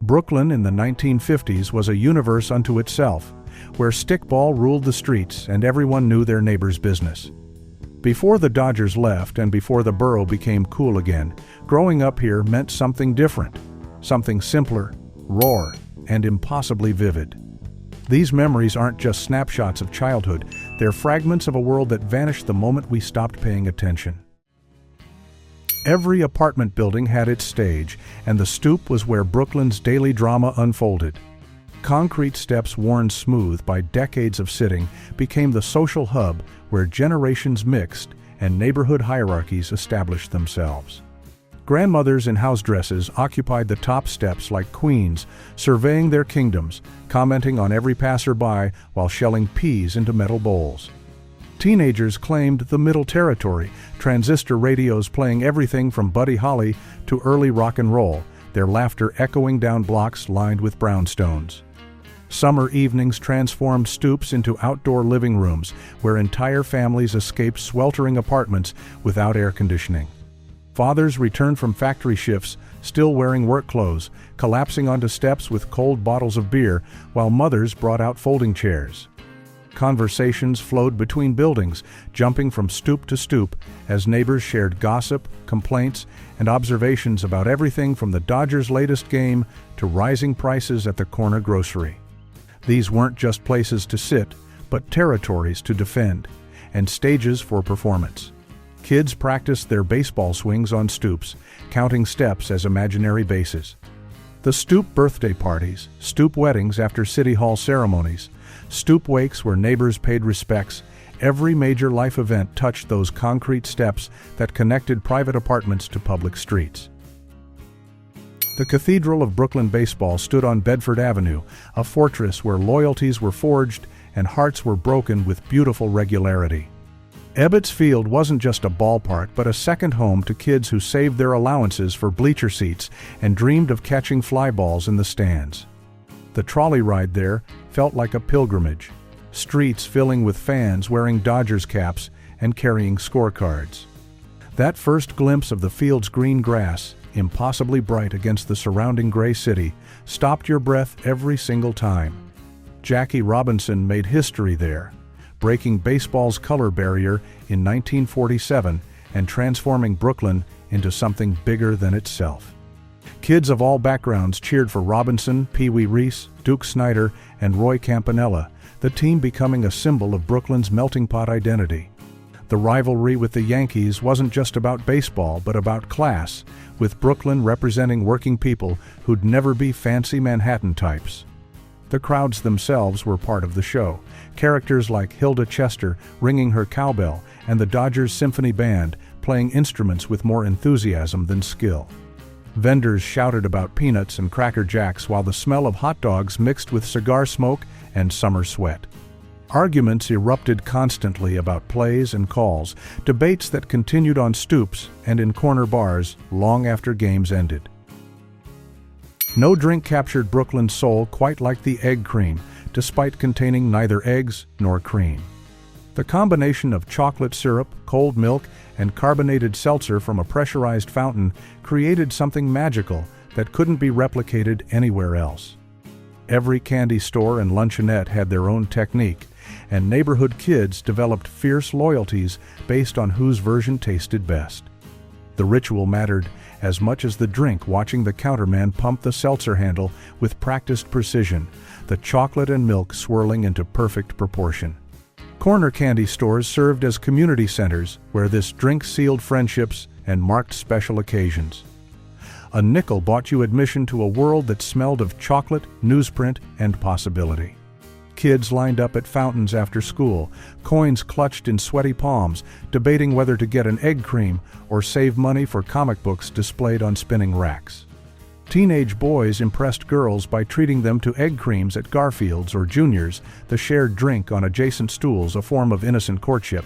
Brooklyn in the 1950s was a universe unto itself, where stickball ruled the streets and everyone knew their neighbor's business. Before the Dodgers left and before the borough became cool again, growing up here meant something different, something simpler, raw, and impossibly vivid. These memories aren't just snapshots of childhood, they're fragments of a world that vanished the moment we stopped paying attention. Every apartment building had its stage, and the stoop was where Brooklyn's daily drama unfolded. Concrete steps worn smooth by decades of sitting became the social hub where generations mixed and neighborhood hierarchies established themselves. Grandmothers in house dresses occupied the top steps like queens, surveying their kingdoms, commenting on every passerby while shelling peas into metal bowls. Teenagers claimed the middle territory, transistor radios playing everything from Buddy Holly to early rock and roll, their laughter echoing down blocks lined with brownstones. Summer evenings transformed stoops into outdoor living rooms where entire families escaped sweltering apartments without air conditioning. Fathers returned from factory shifts, still wearing work clothes, collapsing onto steps with cold bottles of beer, while mothers brought out folding chairs. Conversations flowed between buildings, jumping from stoop to stoop, as neighbors shared gossip, complaints, and observations about everything from the Dodgers' latest game to rising prices at the corner grocery. These weren't just places to sit, but territories to defend, and stages for performance. Kids practiced their baseball swings on stoops, counting steps as imaginary bases. The stoop birthday parties, stoop weddings after city hall ceremonies, stoop wakes where neighbors paid respects, every major life event touched those concrete steps that connected private apartments to public streets. The Cathedral of Brooklyn baseball stood on Bedford Avenue, a fortress where loyalties were forged and hearts were broken with beautiful regularity. Ebbets Field wasn't just a ballpark but a second home to kids who saved their allowances for bleacher seats and dreamed of catching fly balls in the stands. The trolley ride there felt like a pilgrimage, streets filling with fans wearing Dodgers caps and carrying scorecards. That first glimpse of the field's green grass, impossibly bright against the surrounding gray city, stopped your breath every single time. Jackie Robinson made history there, breaking baseball's color barrier in 1947 and transforming Brooklyn into something bigger than itself. Kids of all backgrounds cheered for Robinson, Pee Wee Reese, Duke Snider, and Roy Campanella, the team becoming a symbol of Brooklyn's melting pot identity. The rivalry with the Yankees wasn't just about baseball but about class, with Brooklyn representing working people who'd never be fancy Manhattan types. The crowds themselves were part of the show, characters like Hilda Chester ringing her cowbell and the Dodgers Symphony Band playing instruments with more enthusiasm than skill. Vendors shouted about peanuts and Cracker Jacks while the smell of hot dogs mixed with cigar smoke and summer sweat. Arguments erupted constantly about plays and calls, debates that continued on stoops and in corner bars long after games ended. No drink captured Brooklyn's soul quite like the egg cream, despite containing neither eggs nor cream. The combination of chocolate syrup, cold milk, and carbonated seltzer from a pressurized fountain created something magical that couldn't be replicated anywhere else. Every candy store and luncheonette had their own technique, and neighborhood kids developed fierce loyalties based on whose version tasted best. The ritual mattered as much as the drink, watching the counterman pump the seltzer handle with practiced precision, the chocolate and milk swirling into perfect proportion. Corner candy stores served as community centers where this drink sealed friendships and marked special occasions. A nickel bought you admission to a world that smelled of chocolate, newsprint, and possibility. Kids lined up at fountains after school, coins clutched in sweaty palms, debating whether to get an egg cream or save money for comic books displayed on spinning racks. Teenage boys impressed girls by treating them to egg creams at Garfield's or Junior's, the shared drink on adjacent stools, a form of innocent courtship.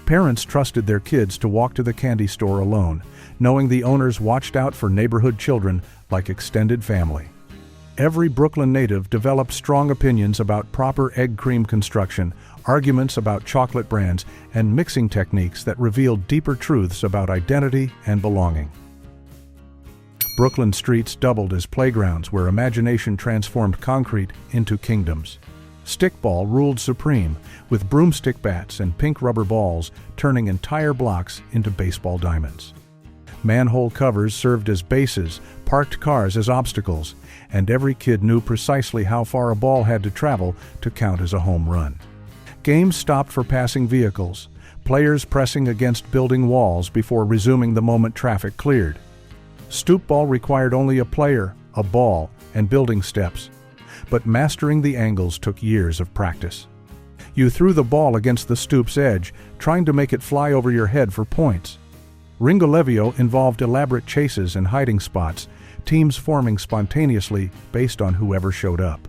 Parents trusted their kids to walk to the candy store alone, knowing the owners watched out for neighborhood children like extended family. Every Brooklyn native developed strong opinions about proper egg cream construction, arguments about chocolate brands, and mixing techniques that revealed deeper truths about identity and belonging. Brooklyn streets doubled as playgrounds where imagination transformed concrete into kingdoms. Stickball ruled supreme, with broomstick bats and pink rubber balls turning entire blocks into baseball diamonds. Manhole covers served as bases, parked cars as obstacles, and every kid knew precisely how far a ball had to travel to count as a home run. Games stopped for passing vehicles, players pressing against building walls before resuming the moment traffic cleared. Stoop ball required only a player, a ball, and building steps, but mastering the angles took years of practice. You threw the ball against the stoop's edge, trying to make it fly over your head for points. Ringolevio involved elaborate chases and hiding spots, teams forming spontaneously based on whoever showed up.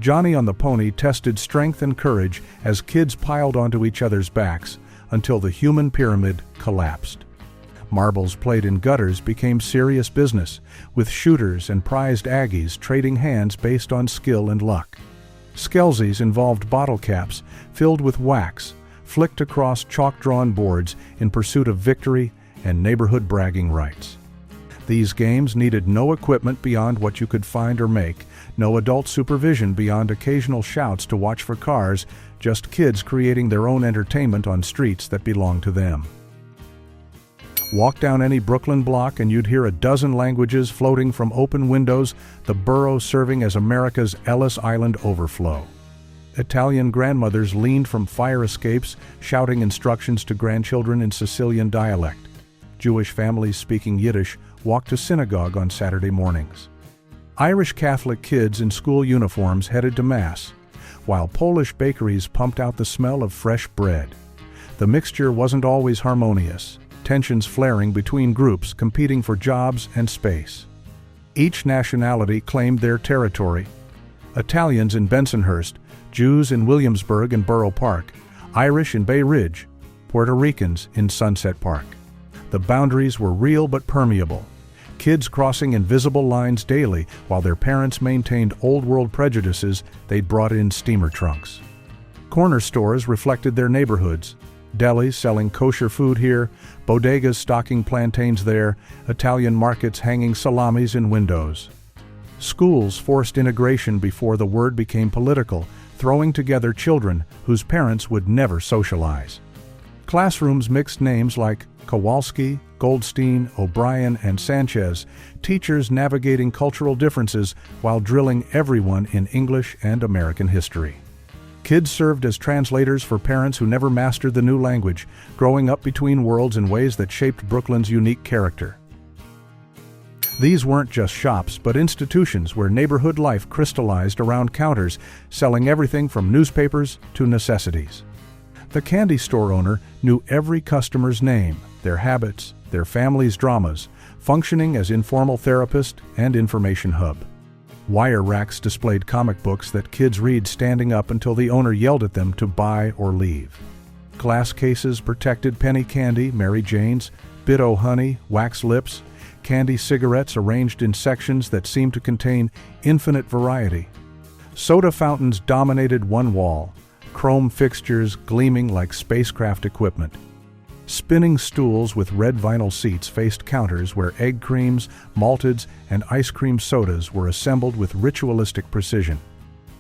Johnny on the Pony tested strength and courage as kids piled onto each other's backs until the human pyramid collapsed. Marbles played in gutters became serious business, with shooters and prized Aggies trading hands based on skill and luck. Skelsies involved bottle caps filled with wax, flicked across chalk-drawn boards in pursuit of victory and neighborhood bragging rights. These games needed no equipment beyond what you could find or make, no adult supervision beyond occasional shouts to watch for cars, just kids creating their own entertainment on streets that belonged to them. Walk down any Brooklyn block and you'd hear a dozen languages floating from open windows, the borough serving as America's Ellis Island overflow. Italian grandmothers leaned from fire escapes, shouting instructions to grandchildren in Sicilian dialect. Jewish families speaking Yiddish walked to synagogue on Saturday mornings. Irish Catholic kids in school uniforms headed to Mass, while Polish bakeries pumped out the smell of fresh bread. The mixture wasn't always harmonious, tensions flaring between groups competing for jobs and space. Each nationality claimed their territory. Italians in Bensonhurst, Jews in Williamsburg and Borough Park, Irish in Bay Ridge, Puerto Ricans in Sunset Park. The boundaries were real but permeable. Kids crossing invisible lines daily while their parents maintained old-world prejudices they'd brought in steamer trunks. Corner stores reflected their neighborhoods. Delis selling kosher food here, bodegas stocking plantains there, Italian markets hanging salamis in windows. Schools forced integration before the word became political, throwing together children whose parents would never socialize. Classrooms mixed names like Kowalski, Goldstein, O'Brien, and Sanchez, teachers navigating cultural differences while drilling everyone in English and American history. Kids served as translators for parents who never mastered the new language, growing up between worlds in ways that shaped Brooklyn's unique character. These weren't just shops, but institutions where neighborhood life crystallized around counters, selling everything from newspapers to necessities. The candy store owner knew every customer's name, their habits, their family's dramas, functioning as informal therapist and information hub. Wire racks displayed comic books that kids read standing up until the owner yelled at them to buy or leave. Glass cases protected penny candy, Mary Jane's, Bit-O honey, wax lips, candy cigarettes arranged in sections that seemed to contain infinite variety. Soda fountains dominated one wall, chrome fixtures gleaming like spacecraft equipment. Spinning stools with red vinyl seats faced counters where egg creams, malteds, and ice cream sodas were assembled with ritualistic precision.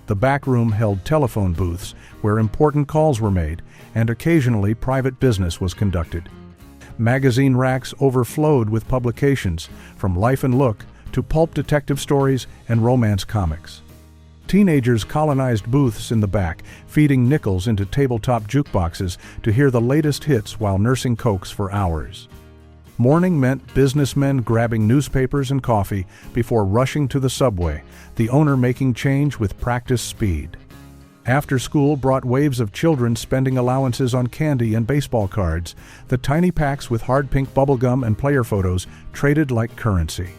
The back room held telephone booths where important calls were made, and occasionally private business was conducted. Magazine racks overflowed with publications, from Life and Look to pulp detective stories and romance comics. Teenagers colonized booths in the back, feeding nickels into tabletop jukeboxes to hear the latest hits while nursing cokes for hours. Morning meant businessmen grabbing newspapers and coffee before rushing to the subway, the owner making change with practiced speed. After school brought waves of children spending allowances on candy and baseball cards, the tiny packs with hard pink bubblegum and player photos traded like currency.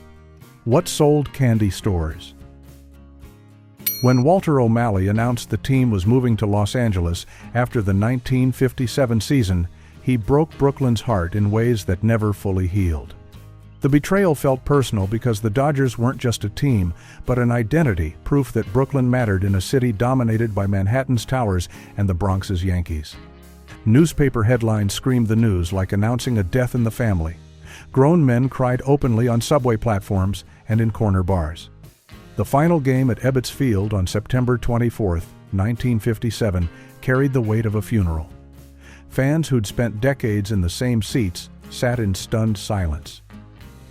What sold candy stores? When Walter O'Malley announced the team was moving to Los Angeles after the 1957 season, he broke Brooklyn's heart in ways that never fully healed. The betrayal felt personal because the Dodgers weren't just a team, but an identity, proof that Brooklyn mattered in a city dominated by Manhattan's towers and the Bronx's Yankees. Newspaper headlines screamed the news like announcing a death in the family. Grown men cried openly on subway platforms, and in corner bars. The final game at Ebbets Field on September 24, 1957, carried the weight of a funeral. Fans who'd spent decades in the same seats sat in stunned silence.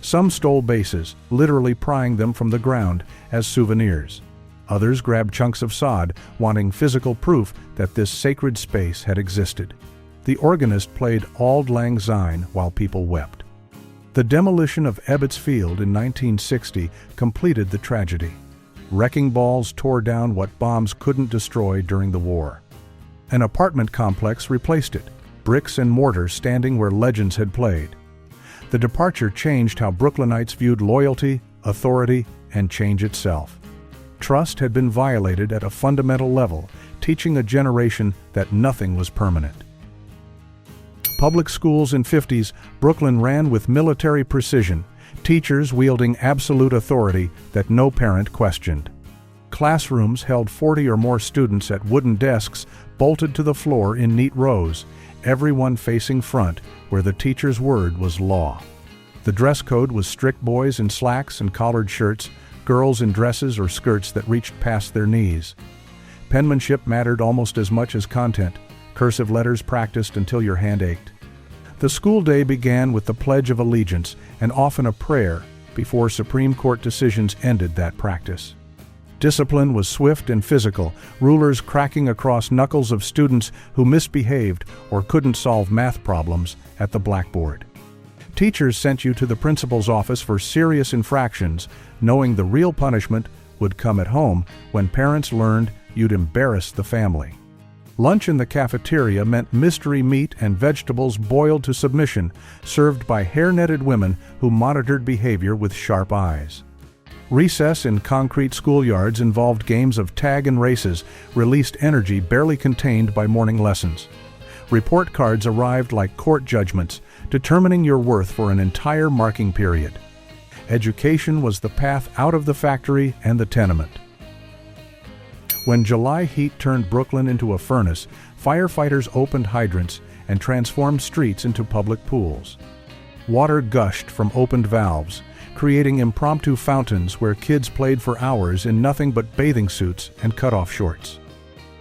Some stole bases, literally prying them from the ground as souvenirs. Others grabbed chunks of sod, wanting physical proof that this sacred space had existed. The organist played Auld Lang Syne while people wept. The demolition of Ebbets Field in 1960 completed the tragedy. Wrecking balls tore down what bombs couldn't destroy during the war. An apartment complex replaced it, bricks and mortar standing where legends had played. The departure changed how Brooklynites viewed loyalty, authority, and change itself. Trust had been violated at a fundamental level, teaching a generation that nothing was permanent. Public schools in 50s, Brooklyn ran with military precision, teachers wielding absolute authority that no parent questioned. Classrooms held 40 or more students at wooden desks bolted to the floor in neat rows, everyone facing front where the teacher's word was law. The dress code was strict: boys in slacks and collared shirts, girls in dresses or skirts that reached past their knees. Penmanship mattered almost as much as content, cursive letters practiced until your hand ached. The school day began with the Pledge of Allegiance and often a prayer before Supreme Court decisions ended that practice. Discipline was swift and physical, rulers cracking across knuckles of students who misbehaved or couldn't solve math problems at the blackboard. Teachers sent you to the principal's office for serious infractions, knowing the real punishment would come at home when parents learned you'd embarrass the family. Lunch in the cafeteria meant mystery meat and vegetables boiled to submission, served by hair-netted women who monitored behavior with sharp eyes. Recess in concrete schoolyards involved games of tag and races, released energy barely contained by morning lessons. Report cards arrived like court judgments, determining your worth for an entire marking period. Education was the path out of the factory and the tenement. When July heat turned Brooklyn into a furnace, firefighters opened hydrants and transformed streets into public pools. Water gushed from opened valves, creating impromptu fountains where kids played for hours in nothing but bathing suits and cut-off shorts.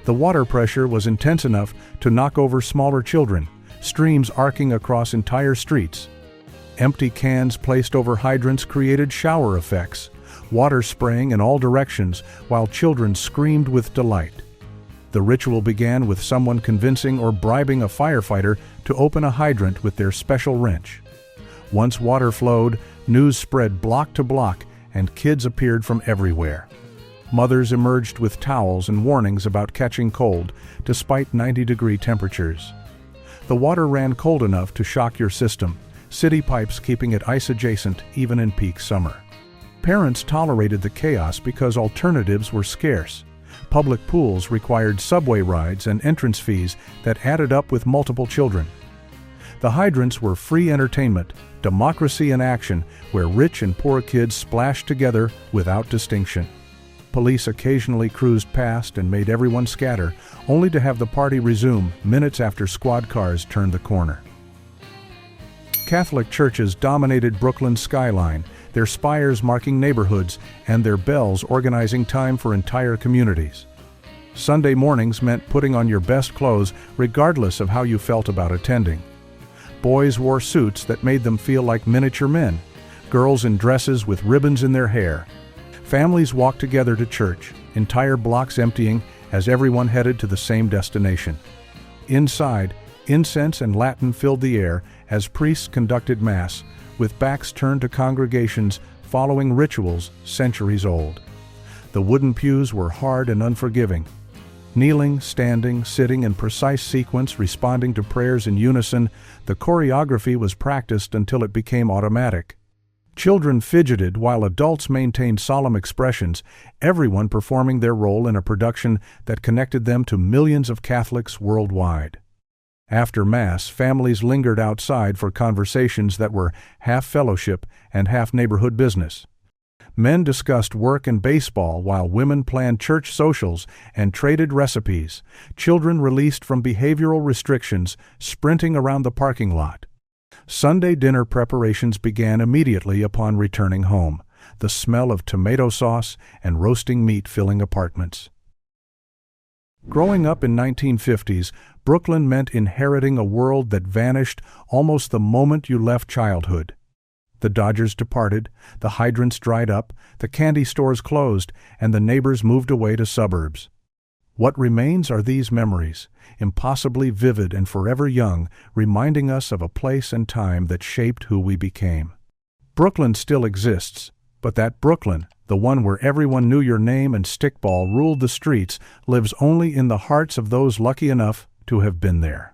The water pressure was intense enough to knock over smaller children, streams arcing across entire streets. Empty cans placed over hydrants created shower effects, water spraying in all directions while children screamed with delight. The ritual began with someone convincing or bribing a firefighter to open a hydrant with their special wrench. Once water flowed, news spread block to block and kids appeared from everywhere. Mothers emerged with towels and warnings about catching cold, despite 90-degree temperatures. The water ran cold enough to shock your system, city pipes keeping it ice-adjacent even in peak summer. Parents tolerated the chaos because alternatives were scarce. Public pools required subway rides and entrance fees that added up with multiple children. The hydrants were free entertainment, democracy in action, where rich and poor kids splashed together without distinction. Police occasionally cruised past and made everyone scatter, only to have the party resume minutes after squad cars turned the corner. Catholic churches dominated Brooklyn's skyline, their spires marking neighborhoods and their bells organizing time for entire communities. Sunday mornings meant putting on your best clothes regardless of how you felt about attending. Boys wore suits that made them feel like miniature men, girls in dresses with ribbons in their hair. Families walked together to church, entire blocks emptying as everyone headed to the same destination. Inside, incense and Latin filled the air as priests conducted Mass, with backs turned to congregations following rituals centuries old. The wooden pews were hard and unforgiving. Kneeling, standing, sitting in precise sequence, responding to prayers in unison, the choreography was practiced until it became automatic. Children fidgeted while adults maintained solemn expressions, everyone performing their role in a production that connected them to millions of Catholics worldwide. After Mass, families lingered outside for conversations that were half fellowship and half neighborhood business. Men discussed work and baseball while women planned church socials and traded recipes, children released from behavioral restrictions sprinting around the parking lot. Sunday dinner preparations began immediately upon returning home. the smell of tomato sauce and roasting meat filling apartments. Growing up in 1950s, Brooklyn meant inheriting a world that vanished almost the moment you left childhood. The Dodgers departed, the hydrants dried up, the candy stores closed, and the neighbors moved away to suburbs. What remains are these memories, impossibly vivid and forever young, reminding us of a place and time that shaped who we became. Brooklyn still exists, but that Brooklyn, the one where everyone knew your name and Stickball ruled the streets, lives only in the hearts of those lucky enough to have been there.